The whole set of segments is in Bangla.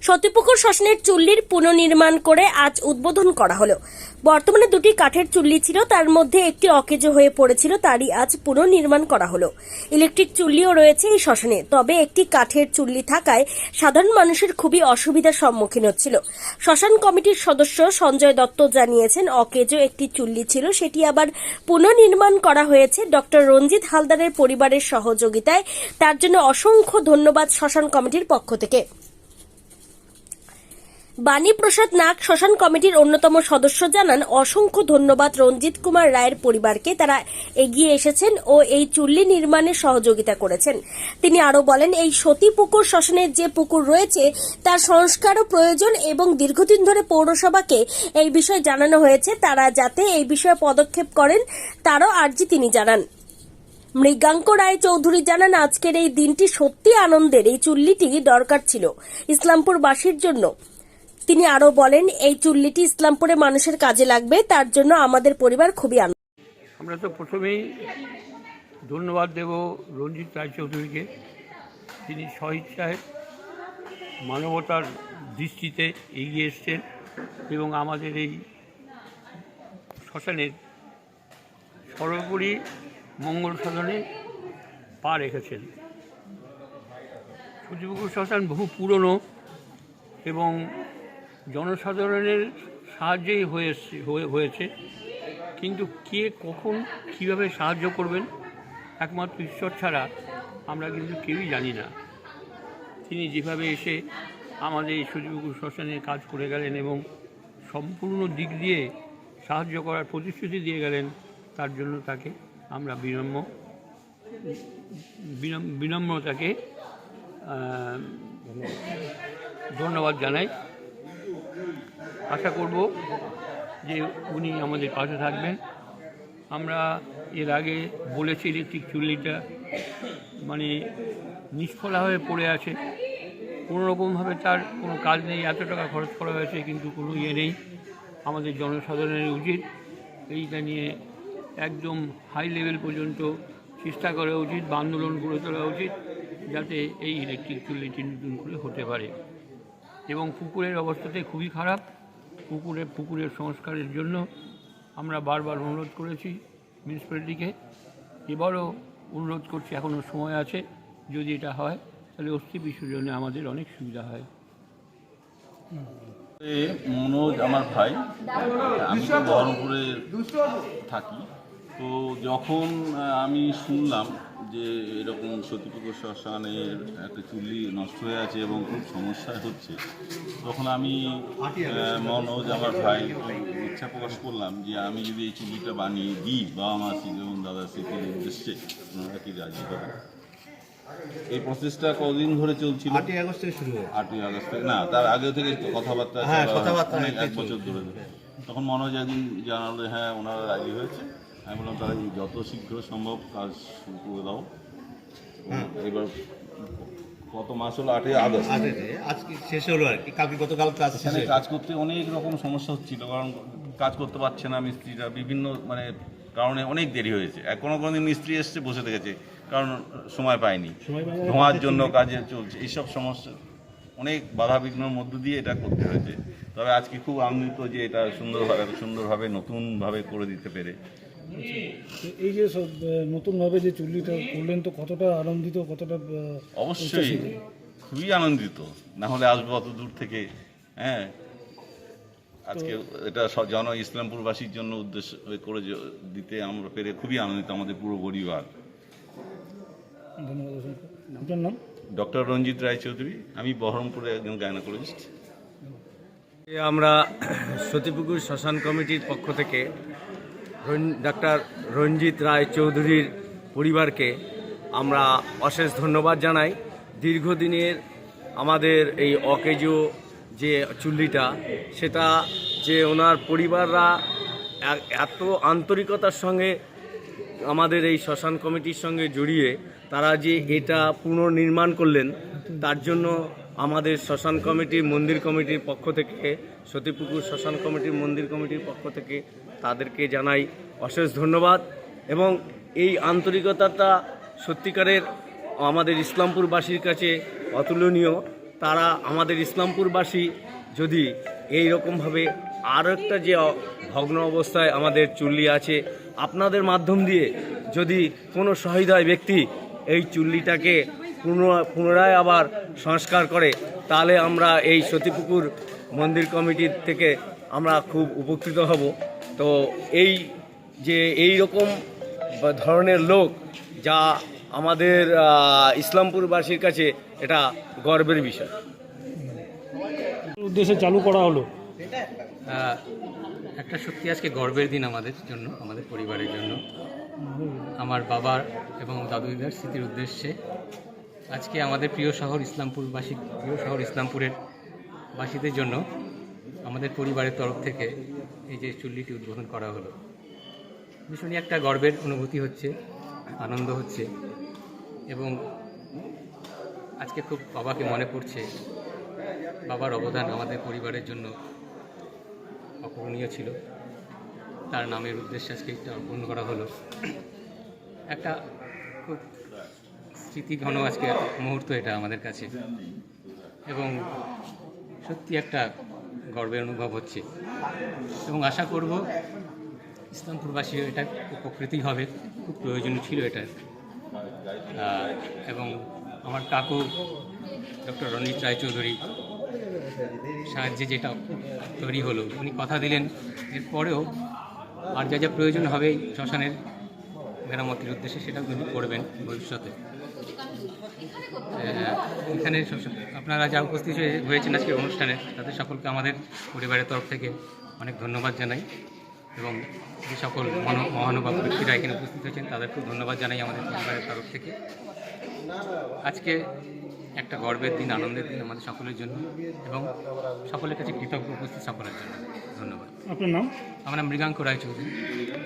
সতীপুকুর শ্মশানের চুল্লির পুনর্নির্মাণ করে আজ উদ্বোধন করা হলো। বর্তমানে দুটি কাঠের চুল্লি ছিল, তার মধ্যে একটি অকেজো হয়ে পড়েছিল, তারই আজ পুনর্নির্মাণ করা হলো। ইলেকট্রিক চুল্লিও রয়েছে এই শ্মশানে, তবে একটি কাঠের চুল্লি থাকায় সাধারণ মানুষের খুবই অসুবিধার সম্মুখীন হচ্ছিল। শ্মশান কমিটির সদস্য সঞ্জয় দত্ত জানিয়েছেন, অকেজো একটি চুল্লি ছিল, সেটি আবার পুনর্নির্মাণ করা হয়েছে ডক্টর রঞ্জিত হালদারের পরিবারের সহযোগিতায়। তার জন্য অসংখ্য ধন্যবাদ শ্মশান কমিটির পক্ষ থেকে। বাণী প্রসাদ নাগ শ্মশান কমিটির অন্যতম সদস্য জানান, অসংখ্য ধন্যবাদ রঞ্জিত কুমার রায়ের পরিবারকে, তারা এগিয়ে এসেছেন ও এই চুল্লি নির্মাণে সহযোগিতা করেছেন। তিনি আরও বলেন, এই সতীপুকুর শ্মশানের যে পুকুর রয়েছে তার সংস্কারও প্রয়োজন এবং দীর্ঘদিন ধরে পৌরসভাকে এই বিষয়ে জানানো হয়েছে, তারা যাতে এই বিষয়ে পদক্ষেপ করেন তারও আর্জি তিনি জানান। মৃগাঙ্ক রায় চৌধুরী জানান, আজকের এই দিনটি সত্যি আনন্দের। এই চুল্লিটি দরকার ছিল ইসলামপুরবাসীর জন্য। তিনি আরো বলেন, এই চুল্লিটি ইসলামপুরে মানুষের কাজে লাগবে, তার জন্য আমাদের পরিবার খুবই আনন্দ। আমরা তো প্রথমেই ধন্যবাদ দেব রঞ্জিত রায় চৌধুরীকে। তিনি স্বইচ্ছায় মানবতার দৃষ্টিতে এগিয়ে এসছেন এবং আমাদের এই শ্মশানের সর্বোপরি মঙ্গল সাধনে পা রেখেছেন। সতীপুকুর শ্মশান বহু পুরনো এবং জনসাধারণের সাহায্যেই হয়েছে, কিন্তু কে কখন কীভাবে সাহায্য করবেন একমাত্র ঈশ্বর ছাড়া আমরা কিন্তু কেউই জানি না। তিনি যেভাবে এসে আমাদের এই সতীপুকুর শ্মশানে কাজ করে গেলেন এবং সম্পূর্ণ দিক দিয়ে সাহায্য করার প্রতিশ্রুতি দিয়ে গেলেন, তার জন্য তাকে আমরা বিনম্রতাকে ধন্যবাদ জানাই। আশা করব যে উনি আমাদের পাশে থাকবেন। আমরা এর আগে বলেছি ইলেকট্রিক চুল্লিটা মানে নিষ্ফলা হয়ে পড়ে আছে, কোনোরকমভাবে তার কোনো কাজ নেই, এত টাকা খরচ করা হয়েছে কিন্তু কোনো নেই। আমাদের জনসাধারণের উচিত এইটা নিয়ে একদম হাই লেভেল পর্যন্ত চেষ্টা করা উচিত বা আন্দোলন গড়ে তোলা উচিত, যাতে এই ইলেকট্রিক চুল্লিটি নতুন করে হতে পারে। এবং পুকুরের অবস্থাতে খুবই খারাপ। পুকুরের সংস্কারের জন্য আমরা বারবার অনুরোধ করেছি মিউনিসিপ্যালিটিকে, এবারও অনুরোধ করছি, এখনও সময় আছে। যদি এটা হয় তাহলে অস্থি বিসর্জনে আমাদের অনেক সুবিধা হয়। মনোজ আমার ভাই, আমি তো বহরমপুরে থাকি। তো যখন আমি শুনলাম যে এরকম সতীপুকুর শ্মশানের একটা চুল্লি নষ্ট হয়ে আছে এবং খুব সমস্যা হচ্ছে, তখন আমি মনোজ আমার ভাই ইচ্ছা প্রকাশ করলাম যে আমি যদি এই চুল্লিটা বানিয়ে দিই বা আমার এবং দাদা স্মৃতির উদ্দেশ্যে, ওনারা কি রাজি করেন। এই প্রসেসটা কতদিন ধরে চলছিল? 8ই আগস্ট থেকে শুরু হয়। 8ই আগস্ট থেকে না, তার আগে থেকে কথাবার্তা অনেক 1 বছর ধরে। তখন মনোজ একদিন জানালো হ্যাঁ ওনারা রাজি হয়েছে। আমি বললাম তাহলে যত শীঘ্র সম্ভব কাজ শুরু করে দাও। এবার কত মাস হলো? 8ই আগস্ট আজকে শেষ হলো আর কি, কালকে গতকাল কাজ। এখানে কাজ করতে অনেক রকম সমস্যা হচ্ছিল, কারণ কাজ করতে পারছে না মিস্ত্রিরা, বিভিন্ন কারণে অনেক দেরি হয়েছে। কোনো দিন মিস্ত্রি এসছে বসে থেকেছে, কারণ সময় পায়নি, ধোঁয়ার জন্য কাজে চলছে, এইসব সমস্যা অনেক বাধা বিঘ্নের মধ্য দিয়ে এটা করতে হয়েছে। তবে আজকে খুব আনন্দিত যে এটা সুন্দরভাবে নতুনভাবে করে দিতে পেরে। এই যে নতুনভাবে যে চুল্লিটা করলেন, তো কতটা আনন্দিত, কতটা? অবশ্যই খুবই আনন্দিত, না হলে আসবো অত দূর থেকে। হ্যাঁ, আজকে এটা ইসলামপুরবাসীর জন্য উদ্দেশ্য করে দিতে আমরা পেরে খুবই আনন্দিত, আমাদের পুরো পরিবার। ধন্যবাদ। আপনার নাম? ডক্টর রঞ্জিত রায় চৌধুরী, আমি বহরমপুরে একজন গাইনোকোলজিস্ট। আমরা সতীপুকুর শ্মশান কমিটির পক্ষ থেকে ডাক্তার রঞ্জিত রায় চৌধুরীর পরিবারকে আমরা অশেষ ধন্যবাদ জানাই। দীর্ঘদিনের আমাদের এই অকেজো যে চুল্লিটা, সেটা যে ওনার পরিবাররা এত আন্তরিকতার সঙ্গে আমাদের এই শ্মশান কমিটির সঙ্গে জড়িয়ে তারা যে এটা পুনর্নির্মাণ করলেন, তার জন্য আমাদের শ্মশান কমিটির মন্দির কমিটির পক্ষ থেকে, সতীপুকুর শ্মশান কমিটির মন্দির কমিটির পক্ষ থেকে তাদেরকে জানাই অশেষ ধন্যবাদ। এবং এই আন্তরিকতাটা সত্যিকারের আমাদের ইসলামপুরবাসীর কাছে অতুলনীয়। তারা আমাদের ইসলামপুরবাসী যদি এই রকমভাবে আরও একটা যে ভগ্ন অবস্থায় আমাদের চুল্লি আছে, আপনাদের মাধ্যম দিয়ে যদি কোনো সহৃদয় ব্যক্তি এই চুল্লিটাকে পুনরায় আবার সংস্কার করে, তাহলে আমরা এই সতীপুকুর মন্দির কমিটির থেকে আমরা খুব উপকৃত হব। তো এই যে এই রকম ধরনের লোক, যা আমাদের ইসলামপুরবাসীর কাছে এটা গর্বের বিষয়। উদ্দেশ্যে চালু করা হলো। একটা সত্যি আজকে গর্বের দিন আমাদের জন্য, আমাদের পরিবারের জন্য। আমার বাবার এবং দাদু দিদার স্মৃতির উদ্দেশ্যে আজকে আমাদের প্রিয় শহর ইসলামপুরের বাসীদের জন্য আমাদের পরিবারের তরফ থেকে এই যে চুল্লিটি উদ্বোধন করা হলো। ভীষণই একটা গর্বের অনুভূতি হচ্ছে, আনন্দ হচ্ছে, এবং আজকে খুব বাবাকে মনে পড়ছে। বাবার অবদান আমাদের পরিবারের জন্য অপূরণীয় ছিল। তার নামের উদ্দেশ্যে আজকে এটা অর্পণ করা হলো। একটা খুব স্মৃতিঘন আজকে মুহূর্ত এটা আমাদের কাছে, এবং সত্যি একটা গর্বের অনুভব হচ্ছে, এবং আশা করব ইসলামপুরবাসী এটা উপকৃতই হবে। খুব প্রয়োজনীয় ছিল এটা। এবং আমার কাকু ডক্টর রঞ্জিত রায়চৌধুরী সাহায্যে যেটা তৈরি হলো, উনি কথা দিলেন এরপরেও আর যা যা প্রয়োজন হবে শ্মশানের মেরামতির উদ্দেশ্যে সেটা উনি করবেন ভবিষ্যতে। এখানে আপনারা যা উপস্থিত হয়েছেন আজকের অনুষ্ঠানে, তাদের সকলকে আমাদের পরিবারের তরফ থেকে অনেক ধন্যবাদ জানাই, এবং যে সকল মহানুভব ব্যক্তিরা এখানে উপস্থিত হয়েছেন তাদেরকেও ধন্যবাদ জানাই আমাদের পরিবারের তরফ থেকে। আজকে একটা গর্বের দিন, আনন্দের দিন আমাদের সকলের জন্য, এবং সকলের কাছে কৃতজ্ঞ উপস্থিত সকলের জন্য ধন্যবাদ। আপনার নাম? আমার নাম মৃগাঙ্ক রায়চৌধুরী,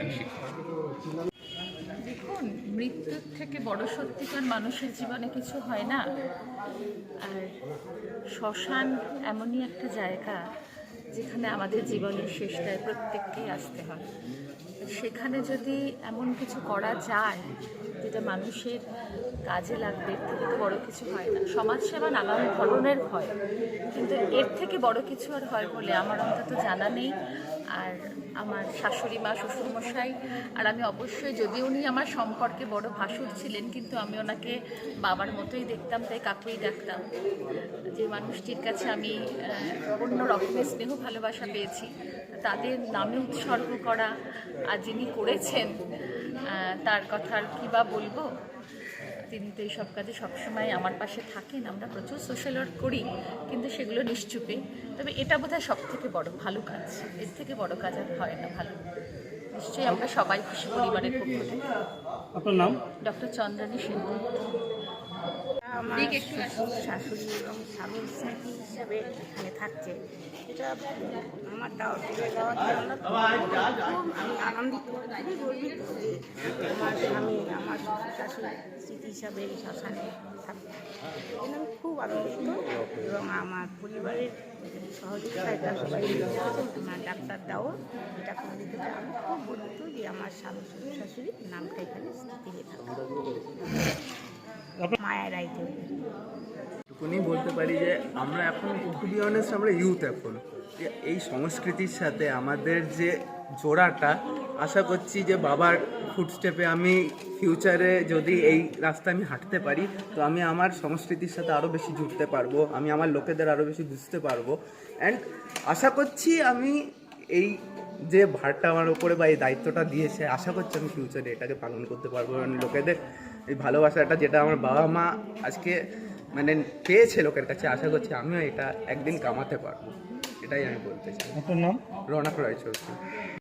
আমি শিক্ষক। দেখুন, মৃত্যুর থেকে বড় সত্যিকার মানুষের জীবনে কিছু হয় না। আর শ্মশান এমনই একটা জায়গা যেখানে আমাদের জীবনের শেষটায় প্রত্যেককেই আসতে হয়। সেখানে যদি এমন কিছু করা যায় যেটা মানুষের কাজে লাগবে, এর থেকে তো বড় কিছু হয় না। সমাজসেবা নানান ধরনের হয়, কিন্তু এর থেকে বড় কিছু আর হয় বলে আমার অন্তত জানা নেই। আর আমার শাশুড়ি মা, শ্বশুরমশাই আর আমি অবশ্যই, যদি উনি আমার সম্পর্কে বড় ভাসুর ছিলেন, কিন্তু আমি ওনাকে বাবার মতোই দেখতাম, তাই কাকুই ডাকতাম। যে মানুষটির কাছে আমি অন্য রকমের স্নেহ ভালোবাসা পেয়েছি, তাদের নামে উৎসর্গ করা, আর যিনি করেছেন তার কথা আর কী বা বলবো। তিনি তো এইসব কাজে সবসময় আমার পাশে থাকেন। আমরা প্রচুর সোশ্যাল ওয়ার্ক করি, কিন্তু সেগুলো নিশ্চুপে। তবে এটা বোধহয় সব থেকে বড় ভালো কাজ, এর থেকে বড় কাজ আর হয় না। ভালো, নিশ্চয়ই আমরা সবাই খুশি পরিবারের পক্ষ থেকে। আপনার নাম? ডক্টর চন্দ্রানী সেন। আমার শাশুড়ি এবং স্বামীর স্মৃতি হিসাবে এখানে থাকছে, এটা আমার দেওয়ার জন্য আমি আনন্দিত, খুবই গর্বিত যে আমার স্বামী আমার শ্বশুর শাশুড়ির স্মৃতি হিসাবে এই শ্মশানে থাকবে। আমি খুব আনন্দিত, এবং আমার পরিবারের সহযোগিতা এটা সবাই আমার ডাক্তার দাও এটা করে দিতে চাই। আমি খুব গর্বিত যে আমার স্বামী শ্বশুর শাশুড়ির নামটা এখানে স্মৃতি হয়ে থাকবে। মায়া রায়চৌধুরী। এটুকুনি বলতে পারি যে আমরা এখন, টু বি অনেস্ট, আমরা ইউথ এখন, এই সংস্কৃতির সাথে আমাদের যে জোড়াটা, আশা করছি যে বাবার ফুটস্টেপে আমি ফিউচারে যদি এই রাস্তা আমি হাঁটতে পারি, তো আমি আমার সংস্কৃতির সাথে আরও বেশি জুড়তে পারবো, আমি আমার লোকেদের আরও বেশি বুঝতে পারবো। অ্যান্ড আশা করছি আমি এই যে ভারটা আমার ওপরে বা এই দায়িত্বটা দিয়েছে, আশা করছি আমি ফিউচারে এটাকে পালন করতে পারবো। এবং লোকেদের এই ভালোবাসাটা যেটা আমার বাবা মা আজকে মানে পেয়েছে লোকের কাছে, আশা করছি আমিও এটা একদিন কামাতে পারবো। এটাই আমি বলতে চাই। আপনার নাম? রৌনক রায়চৌধুরী।